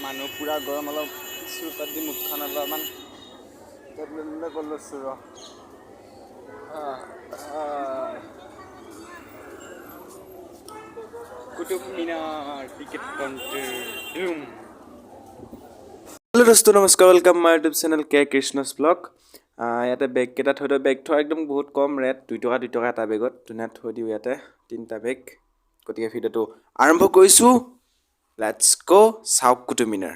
মানুহ পুৰা গৰম অলপ চুৰপাত দি মুখখন অলপমান কৰি লৈছোঁ ৰ Qutub Minar ticket counter ডুম। Hello' দোস্ত নমস্কাৰ, welcome my YouTube channel K Krishna's blog. ইয়াতে বেগকেইটা থৈ দিওঁ, বেগ থোৱা একদম বহুত কম ৰেট, 2 টকা এটা বেগত ধুনীয়া থৈ দিওঁ ইয়াতে 3টা বেগ। গতিকে ভিডিঅ'টো আৰম্ভ কৰিছোঁ, লেটছ গ' চাওক কুতুব মিনাৰ।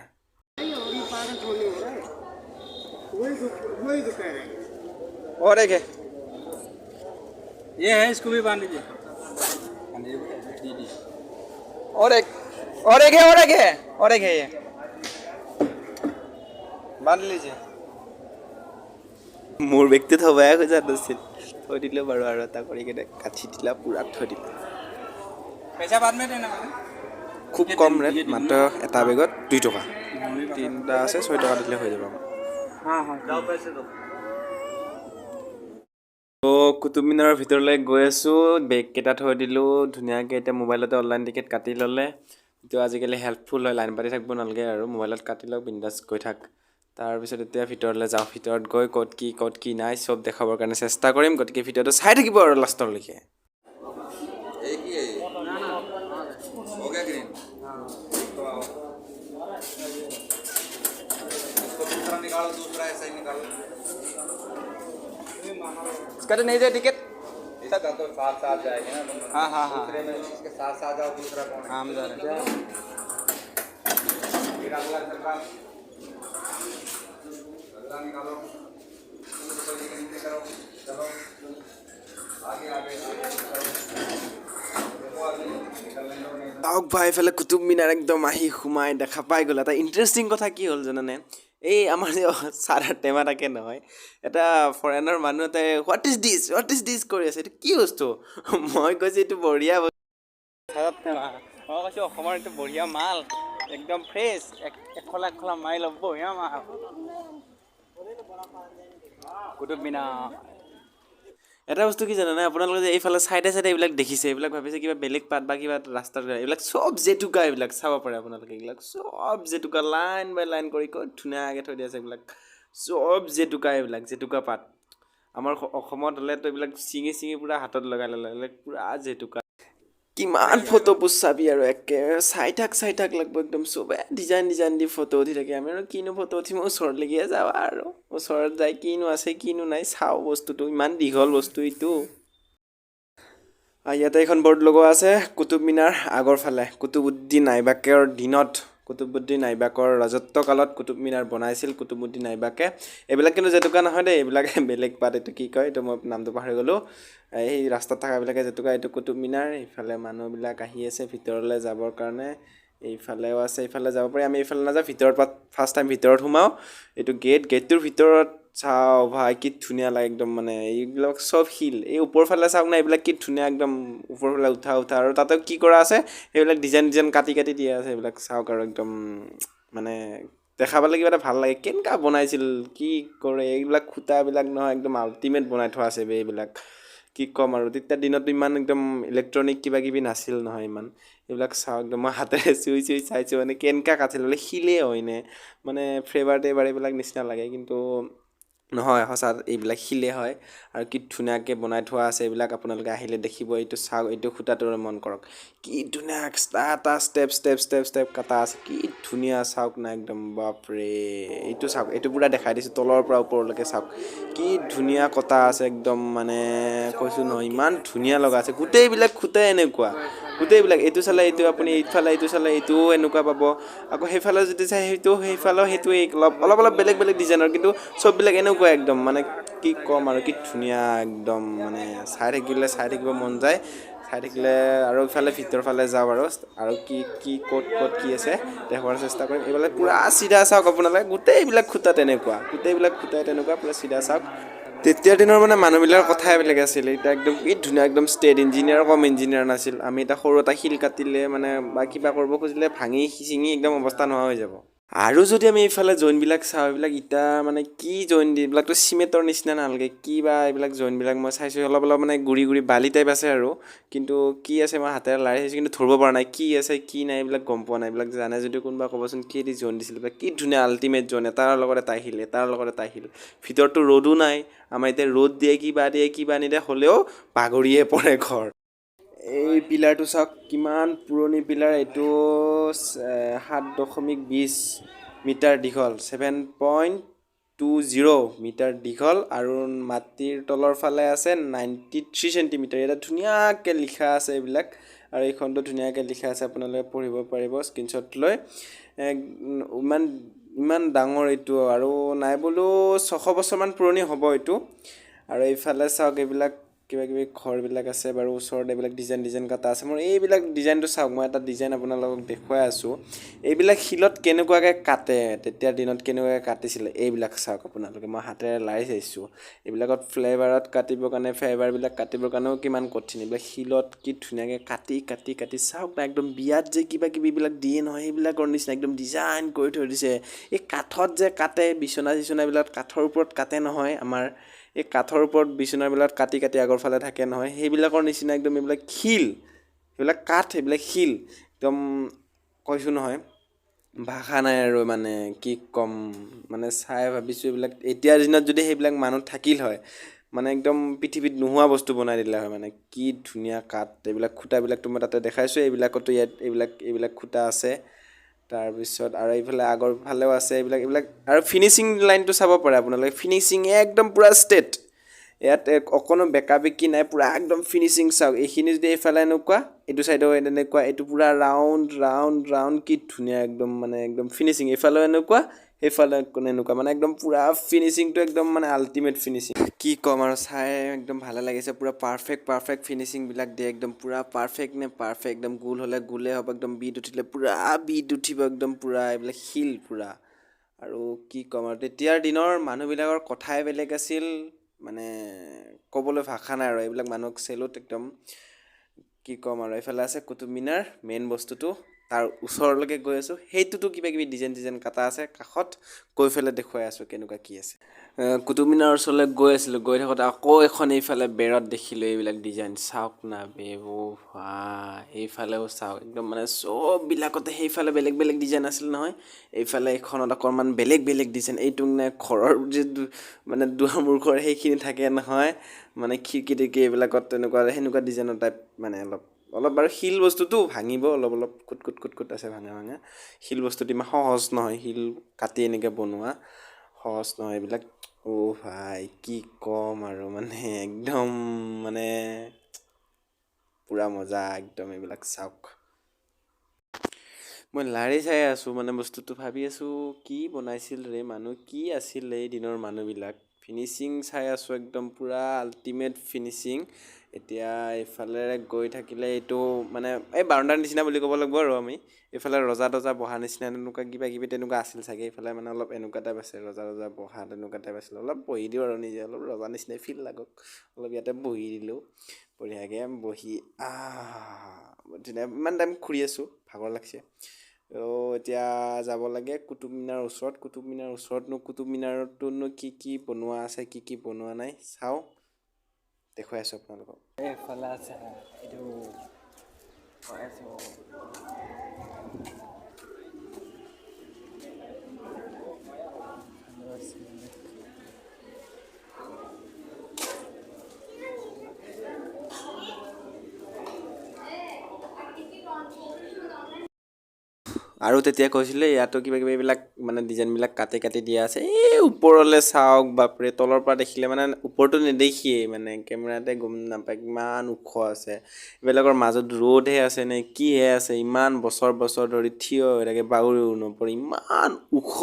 और एक है, ये है, इसको भी बांध लीजिए। और एक है ये, बांध लीजिए। মোৰ ব্যক্তিত হবাই খোজা নাছিল, থৈ দিলে বাৰু আৰু এটা কৰি কেনে কাঠি দিলা পুৰা থৈ দিলে। পইচা বাদ মে দেনা, খুব কম ৰেট, মাত্ৰ এটা বেগত 2 টকা, 3টা আছে 6 টকা দিলে হৈ যাব। কুতুব মিনাৰৰ ভিতৰলৈ গৈ আছোঁ, বেগকেইটা থৈ দিলোঁ ধুনীয়াকৈ। এতিয়া মোবাইলতে অনলাইন টিকেট কাটি ল'লে, এইটো আজিকালি হেল্পফুল হয়, লাইন পাতি থাকিব নালাগে আৰু মোবাইলত কাটি লওক, বিন্দাছ গৈ থাক। তাৰপিছত এতিয়া ভিতৰলৈ যাওঁ, ভিতৰত গৈ ক'ত কি নাই চব দেখাবৰ কাৰণে চেষ্টা কৰিম। গতিকে ভিডিঅ'টো চাই থাকিব আৰু লাষ্টলৈকে। इसका तो नहीं जाए टिकट, इसका तो साथ जाएगा ना। हाँ दूसरे में इसके साथ जाओ, दूसरा कौन है? हम जा रहे हैं फिर अगला निकालो, चलो आगे চাওক ভাই, এইফালে কুতুব মিনাৰ একদম আহি সোমাই দেখা পাই গ'ল। এটা ইণ্টাৰেষ্টিং কথা কি হ'ল জানানে, এই আমাৰ যে চাৰাৰ টেমা থাকে নহয়, এটা ফৰেনাৰ মানুহ এটাই হোৱাট ইজ দিছ কৰি আছে। এইটো কি বস্তু? মই কৈছোঁ এইটো বঢ়িয়া বস্তু, চাৰাৰ টেমা। মই কৈছোঁ অসমৰ এইটো বঢ়িয়া মাল, একদম ফ্ৰেছ, এখলা মাৰি ল'ব, বঢ়িয়া মাল। কুতুব মিনাৰ এটা বস্তু কি জানানে, আপোনালোকে যে এইফালে চাইডে এইবিলাক দেখিছে, এইবিলাক ভাবিছে কিবা বেলেগ পাত বা কিবা ৰাস্তাৰ, এইবিলাক চব জেতুকা। এইবিলাক চাব পাৰে আপোনালোকে, এইবিলাক চব জেতুকা, লাইন বাই লাইন কৰি ধুনীয়াকৈ থৈ দিয়া আছে। এইবিলাক চব জেতুকা, এইবিলাক জেতুকা পাত। আমাৰ অসমত হ'লেতো এইবিলাক ছিঙি পূৰা হাতত লগাই ল'লে, এইবিলাক পূৰা জেতুকা। কিমান ফটো পোষ্ট চাবি আৰু, একেবাৰে চাই থাক লাগব একদম। চবে ডিজাইন দি ফটো উঠি থাকে, আমি আৰু কিনো ফটো উঠিম, ওচৰলৈকে যাওঁ আৰু ওচৰত যাই কিনো আছে কিনো নাই চাওঁ বস্তুটো। ইমান দীঘল বস্তু এইটো। ইয়াতে এখন বৰ্ড লগোৱা আছে, কুতুব মিনাৰ আগৰ ফালে। কুতুবুদ্দিন আইবাকৰ দিনত, কুতুবুদ্দিন আইবাকৰ ৰাজত্বকালত কুতুব মিনাৰ বনাইছিল কুতুবুদ্দিন আইবাকে। এইবিলাক কিন্তু জেতুকা নহয় দেই, এইবিলাক বেলেগ পাত। এইটো কি কয়, এইটো মই নামটো পাহৰি গ'লোঁ। এই ৰাস্তাত থকাবিলাকে জেতুকা, এইটো কুতুব মিনাৰ। এইফালে মানুহবিলাক আহি আছে ভিতৰলৈ যাবৰ কাৰণে, এইফালেও আছে, এইফালে যাব পাৰি। আমি এইফালে নাযাওঁ, ভিতৰত ফাৰ্ষ্ট টাইম ভিতৰত সোমাওঁ। এইটো গেটটোৰ ভিতৰত চাওঁ ভাই, কি ধুনীয়া লাগে একদম। মানে এইবিলাক চব শিল, এই ওপৰফালে চাওক না, এইবিলাক কি ধুনীয়া একদম ওপৰফালে উঠা আৰু তাতে কি কৰা আছে, সেইবিলাক ডিজাইন কাটি দিয়া আছে। এইবিলাক চাওক আৰু একদম মানে দেখা পালে কিবা এটা ভাল লাগে। কেনেকুৱা বনাইছিল, কি কৰে এইবিলাক, খুটাবিলাক নহয় একদম আল্টিমেট বনাই থোৱা আছে এইবিলাক। কি ক'ম আৰু, তেতিয়া দিনত ইমান একদম ইলেক্ট্ৰনিক কিবা নাছিল নহয় ইমান। এইবিলাক চাওঁ একদম, মই হাতেৰে চুই চাইছোঁ, মানে কেনেকুৱা কাটিল, বোলে শিলেই হয়নে, মানে ফ্লেভাৰ এইবিলাক নিচিনা লাগে, কিন্তু নহয়, সঁচা এইবিলাক শিলে হয়। আৰু কি ধুনীয়াকৈ বনাই থোৱা আছে এইবিলাক, আপোনালোকে আহিলে দেখিব। এইটো চাওক, এইটো খুটাটোৰে মন কৰক, কি ধুনীয়া এটা ষ্টেপ কটা আছে, কি ধুনীয়া চাওক না একদম, বাপৰে। এইটো চাওক, এইটো পূৰা দেখাই দিছোঁ, তলৰ পৰা ওপৰলৈকে চাওক, কি ধুনীয়া কটা আছে একদম। মানে কৈছোঁ নহয়, ইমান ধুনীয়া লগা আছে। গোটেইবিলাক খুটাই এনেকুৱা, গোটেইবিলাক। এইটো চালে এইটো, আপুনি এইফালে এইটো চালে এইটোও এনেকুৱা পাব। আকৌ সেইফালে যদি চাই সেইটোৱে অলপ বেলেগ ডিজাইনৰ, কিন্তু চববিলাক এনেকুৱা একদম। মানে কি ক'ম আৰু, কি ধুনীয়া একদম। মানে চাই থাকিব মন যায়, চাই থাকিলে। আৰু ইফালে ভিতৰৰ ফালে যাওঁ আৰু ক'ত কি আছে দেখুৱাৰ চেষ্টা কৰিম। এইফালে পূৰা চিধা চাওক আপোনালোকে, গোটেইবিলাক খুটা তেনেকুৱা, পূৰা চিধা চাওক। তেতিয়াৰ দিনৰ মানে মানুহবিলাকৰ কথাই বেলেগ আছিল। এতিয়া একদম কি ধুনীয়া, একদম ষ্টেট। ইঞ্জিনিয়াৰ কম ইঞ্জিনিয়াৰ নাছিল। আমি এটা সৰু এটা শিল কাটিলে মানে বা কিবা কৰিব খুজিলে, ভাঙি চিঙি একদম অৱস্থা নোহোৱা হৈ যাব। আৰু যদি আমি এইফালে জইনবিলাক চাওঁ, এইবিলাক ইটা মানে কি জইন দি এইবিলাকতো চিমেণ্টৰ নিচিনা নালাগে, কি বা এইবিলাক জইনবিলাক মই চাইছোঁ অলপ অলপ মানে গুৰি গুৰি বালি টাইপ আছে আৰু, কিন্তু কি আছে মই হাতেৰে লাৰি চাইছোঁ কিন্তু ধৰিব পৰা নাই কি আছে কি নাই, এইবিলাক গম পোৱা নাই। এইবিলাক জানে যদি কোনোবা ক'বচোন কি দি জইন দিছিল, এইবিলাক কি ধুনীয়া আল্টিমেট জইন, এটাৰ লগত এটা আহিল, এটাৰ লগত এটা আহিল, ভিতৰতো ৰ'দো নাই। আমাৰ এতিয়া ৰ'দ দিয়ে কিবা নিদিয়ে হ'লেও বাগৰিয়ে পৰে ঘৰ। এই পিলাৰটো চাওক কিমান পুৰণি পিলাৰ, এইটো 7.20 মিটাৰ দীঘল, 7.20 মিটাৰ দীঘল, আৰু মাটিৰ তলৰ ফালে আছে 93 চেণ্টিমিটাৰ। ইয়াতে ধুনীয়াকৈ লিখা আছে এইবিলাক, আৰু এইখনতো ধুনীয়াকৈ লিখা আছে, আপোনালোকে পঢ়িব পাৰিব স্ক্ৰীনশ্বট লৈ। ইমান ইমান ডাঙৰ এইটো, আৰু নাই বোলো 600 বছৰমান পুৰণি হ'ব এইটো। আৰু এইফালে চাওক এইবিলাক কিবা কিবি ঘৰবিলাক আছে বাৰু, ওচৰত এইবিলাক ডিজাইন কটা আছে। মোৰ এইবিলাক ডিজাইনটো চাওক, মই এটা ডিজাইন আপোনালোকক দেখুৱাই আছোঁ। এইবিলাক শিলত কেনেকুৱাকৈ কাটে, তেতিয়াৰ দিনত কেনেকুৱাকৈ কাটিছিলে এইবিলাক চাওক আপোনালোকে, মই হাতেৰে লাৰি চাইছোঁ। এইবিলাকত ফ্লেভাৰত কাটিবৰ কাৰণে, ফ্লেভাৰবিলাক কাটিবৰ কাৰণেও কিমান কঠিন, এইবিলাক শিলত কি ধুনীয়াকৈ কাটি চাওক না, একদম বিয়াত যে কিবা কিবিবিলাক দিয়ে নহয় সেইবিলাকৰ নিচিনা একদম ডিজাইন কৰি থৈ দিছে। এই কাঠত যে কাটে বিচনাবিলাক কাঠৰ ওপৰত কাটে নহয় আমাৰ, এই কাঠৰ ওপৰত বিচনাবিলাক কাটি আগৰ ফালে থাকে নহয়, সেইবিলাকৰ নিচিনা একদম। এইবিলাক শিল, সেইবিলাক কাঠ, সেইবিলাক শিল একদম, কৈছোঁ নহয় ভাষা নাই আৰু, মানে কি ক'ম। মানে চাই ভাবিছোঁ এইবিলাক এতিয়াৰ দিনত যদি সেইবিলাক মানুহ থাকিল হয়, মানে একদম পৃথিৱীত নোহোৱা বস্তু বনাই দিলে হয়। মানে কি ধুনীয়া কাঠ, এইবিলাক খুঁটাবিলাকতো মই তাতে দেখাইছোঁ, এইবিলাকতো ইয়াত এইবিলাক খুঁটা আছে। তাৰপিছত আৰু এইফালে আগৰ ফালেও আছে এইবিলাক আৰু ফিনিচিং লাইনটো চাব পাৰে আপোনালোকে, ফিনিচিং একদম পূৰা ষ্টেট, ইয়াত অকণো বেকা বেকি নাই, পূৰা একদম ফিনিচিং চাওক। এইখিনি যদি এইফালে এনেকুৱা, এইটো ছাইডেও এনেকুৱা, এইটো পূৰা ৰাউণ্ড কি ধুনীয়া একদম, মানে একদম ফিনিচিং। এইফালেও এনেকুৱা, সেইফালে এনেকুৱা, মানে একদম পূৰা ফিনিচিংটো একদম মানে আল্টিমেট ফিনিচিং। কি ক'ম আৰু, চাই একদম ভালে লাগিছে, পূৰা পাৰফেক্ট ফিনিচিংবিলাক দিয়ে একদম, পূৰা পাৰফেক্ট একদম। গোল হ'লে গোলেই হ'ব, একদম বিট উঠিলে পূৰা বিট উঠিব একদম, পূৰা এইবিলাক শিল পূৰা। আৰু কি ক'ম আৰু, তেতিয়াৰ দিনৰ মানুহবিলাকৰ কথাই বেলেগ আছিল, মানে ক'বলৈ ভাষা নাই আৰু। এইবিলাক মানুহক চেলুট একদম। কি ক'ম আৰু, এইফালে আছে কুতুব মিনাৰ, মেইন বস্তুটো, তাৰ ওচৰলৈকে গৈ আছোঁ। সেইটোতো কিবা কিবি ডিজাইন কাটা আছে কাষত, গৈ পেলাই দেখুৱাই আছোঁ কেনেকুৱা কি আছে। কুতুব মিনাৰ ওচৰলৈ গৈ আছিলোঁ, গৈ থাকোঁতে আকৌ এখন এইফালে বেৰত দেখিলোঁ এইবিলাক ডিজাইন, চাওক না বে, এইফালেও চাওক একদম, মানে চববিলাকতে সেইফালে বেলেগ ডিজাইন আছিল নহয়, এইফালে এইখনত অকণমান বেলেগ ডিজাইন। এইটো মানে ঘৰৰ যে মানে দুৱাৰমুখৰ সেইখিনি থাকে নহয়, মানে খিৰিকী এইবিলাকত সেনেকুৱা ডিজাইনৰ টাইপ, মানে অলপ বাৰু শিল বস্তুটো ভাঙিব, অলপ কুট আছে, ভাঙা। শিল বস্তুটো ইমান সহজ নহয়, শিল কাটি এনেকৈ বনোৱা সহজ নহয় এইবিলাক। ভাই কি ক'ম আৰু, মানে একদম মানে পূৰা মজা একদম, এইবিলাক চাওক। মই লাৰি চাই আছোঁ, মানে বস্তুটো ভাবি আছোঁ কি বনাইছিল ৰে মানুহ, কি আছিল এই দিনৰ মানুহবিলাক। ফিনিচিং চাই আছোঁ একদম পূৰা আল্টিমেট ফিনিচিং। এতিয়া এইফালে গৈ থাকিলে এইটো মানে এই বাৰাণ্ডাৰ নিচিনা বুলি ক'ব লাগিব আৰু আমি। এইফালে ৰজা তজা বহা নিচিনা তেনেকুৱা কিবা কিবি তেনেকুৱা আছিল চাগে। এইফালে মানে অলপ এনেকুৱা টাইপ আছে, ৰজা বহা তেনেকুৱা টাইপ আছিল। অলপ বহি দিওঁ আৰু নিজে, অলপ ৰজা নিচিনাই ফিল লাগক, অলপ ইয়াতে বহি দিলোঁ বঢ়িয়াকৈ। বহি ধুনীয়া ইমান টাইম ঘূৰি আছোঁ, ভাগৰ লাগছে। এতিয়া যাব লাগে কুতুব মিনাৰ ওচৰত। কুতুব মিনাৰতনো কি বনোৱা আছে, কি বনোৱা নাই চাওঁ, দেখুৱাই আছোঁ আপোনালোকক। এইফালে আছে এইটো কৈ আছোঁ। আৰু তেতিয়া কৈছিলে ইয়াতো কিবা কিবি এইবিলাক মানে ডিজাইনবিলাক কাটি দিয়া আছে। এই ওপৰলৈ চাওক বাপৰে, তলৰ পৰা দেখিলে মানে ওপৰটো নেদেখিয়েই, মানে কেমেৰাতে গম নাপায় কিমান ওখ আছে। এইবিলাকৰ মাজত ৰ'দহে আছে নে কিহে আছে, ইমান বছৰ ধৰি থিয় হৈ থাকে, বাগৰিও নপৰে, ইমান ওখ।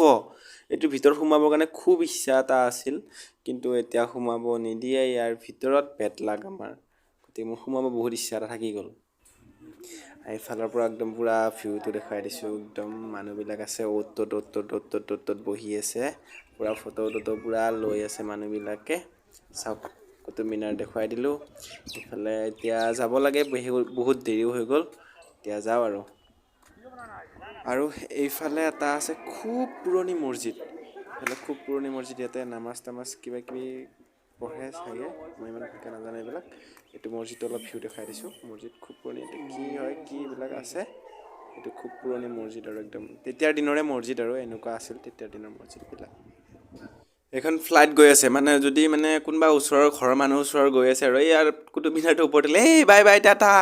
এইটোৰ ভিতৰত সোমাবৰ কাৰণে খুব ইচ্ছা এটা আছিল, কিন্তু এতিয়া সোমাব নিদিয়ে ইয়াৰ ভিতৰত, বেড লাগ আমাৰ। গতিকে মোৰ সোমাব বহুত ইচ্ছা এটা থাকি গ'ল। এইফালৰ পৰা একদম পূৰা ভিউটো দেখুৱাই দিছোঁ, একদম মানুহবিলাক আছে অ'ত ত'ত বহি আছে, পূৰা ফটো পূৰা লৈ আছে মানুহবিলাকে। চাওক কুতুব মিনাৰ দেখুৱাই দিলোঁ। এইফালে এতিয়া যাব লাগে, বহুত দেৰিও হৈ গ'ল, এতিয়া যাওঁ আৰু। আৰু এইফালে এটা আছে খুব পুৰণি মছজিদ এইফালে খুব পুৰণি মছজিদ ইয়াতে নামাজ তামাজ কিবা কিবি পঢ়ে চাগে মই ইমান ভালকৈ নাজানো এইবিলাক এইটো মছজিদটো অলপ ভিউ দেখাই দিছোঁ মছজিদ খুব পুৰণি ইয়াতে কি হয় কি এইবিলাক আছে এইটো খুব পুৰণি মছজিদ আৰু একদম তেতিয়াৰ দিনৰে মছজিদ আৰু এনেকুৱা আছিল তেতিয়াৰ দিনৰ মছজিদবিলাক এখন ফ্লাইট গৈ আছে মানে যদি মানে কোনোবা ওচৰৰ ঘৰৰ মানুহ ওচৰৰ গৈ আছে আৰু এই আৰু কুটুব মিনাৰটোৰ ওপৰত এই বাই বাই টাটা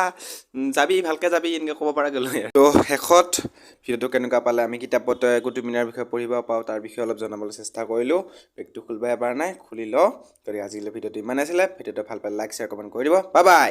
যাবি ভালকৈ যাবি এনেকৈ ক'ব পৰা গ'লো তো শেষত ভিডিঅ'টো কেনেকুৱা পালে আমি কিতাপত কুটুব মিনাৰ বিষয়ে পঢ়িব পাওঁ তাৰ বিষয়ে অলপ জনাবলৈ চেষ্টা কৰিলোঁ বেগটো খুলিব এবাৰ নাই খুলি লওঁ গতিকে আজিলৈ ভিডিঅ'টো ইমান আছিলে ভিডিঅ'টো ভাল পালে লাইক শ্বেয়াৰ কমেণ্ট কৰি দিব বাই বাই